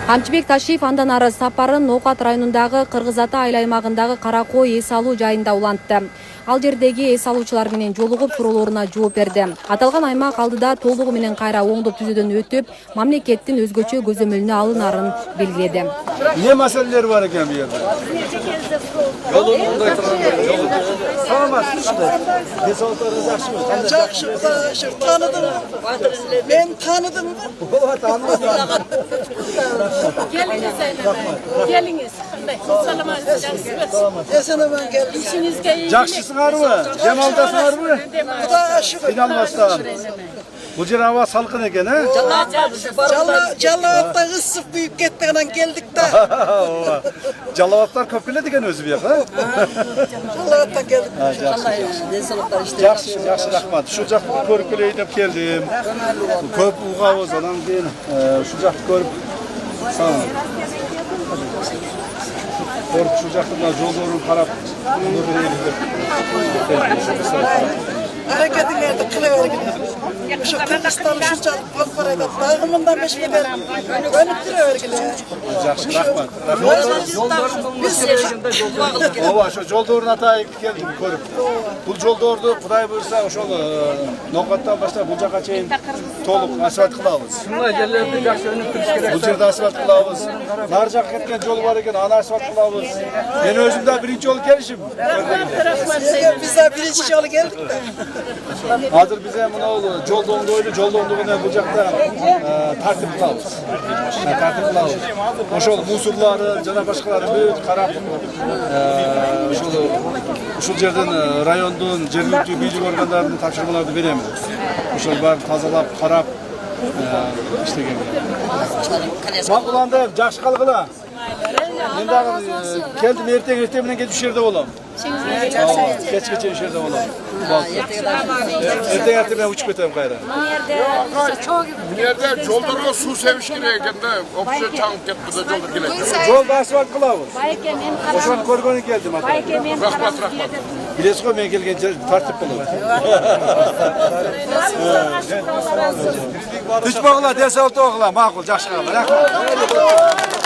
Камчыбек Ташиев андан ары сапарын Ноокат районундагы Кыргыз Ата айыл аймагындагы Каракой эс алуу жайында улантты. Ал жердеги эс алуучулар менен жолугуп суроолоруна жооп берди. Аталган аймак алдыда толугу менен кайра оңдоп түзүүдөн өтүп, мамлекеттин өзгөчө көзөмөлүнө алынарын белгиледи. Ne meseleler var ekan bu yerde? Yolunda Tamam, Desaltarınız yaxshimi? Yaxshi, tanıdım. Ben tanıdım. Tanıdım. Geliniz Zeynep. Geliniz. Esanaman geldim. İşinizge iyi. Yaxshısınarmı? Cemaldasınarmı? Kuda şükür. İnanmasdan. Bu yer hava salkın eken ha? Calavat'ta ısıp büyük gittiğinden geldik de. Calavatlar köpüle diken özü bir yak ha? Calavat'ta geldik. Yaxşı rahmat. Şu jakты көрүп келейин деп келдим. Көп угабыз анан кийин şu jakты көрүp şu jakты мына жолдорун карап Hareketlerdi kılıvergin. Şu Kırgızstan'ı şu çalıp bak parayla. Dağımından beş gider. Önüp duruvergin. Yaxşı rahmat. Ova şu жолдорун атайын келдим көрүp. Бул жолдорду Кудай буйрса ошол Ноокаттан баштап бул жака чейин толук асфальт кылабыз. Мына жерлерди жакшы өнүк туруш керек. Бул жерде асфальт кылабыз. Нары жака кеткен жол бар экен, аны асфальт кылабыз. Мен өзүм да биринчи жолу келишим. Biz de birinci yolu geldik de. Hazır bize mına жолдоңду менен бул жакта тартип кылабыз. Тартип кылабыз. Ошол мусорлары жана башкалары бүт карап, ушул жерден райондун жергиликтүү бийлик органдарынын тапшырмаларды берем. Ошол баарын тазалап, карап иштеген. Макуланды, жакшы калгыла. Men dagı keldim ertegen menен ketip şerde bolam. Kechgacha şerde bolam. Ertegen men uçup ketem kayra. Bu yerde жолдорго суу себиш керек экен да, опчо чаңып кетти да жолдор келет. Жолду асфальт кылабыз. Ошону көргөнү келдим ата. Рахмат. Билесиз го мен келген жер тартип болот. Түшпөгүла, десалты огула, макул, жакшы калгыла. Рахмат.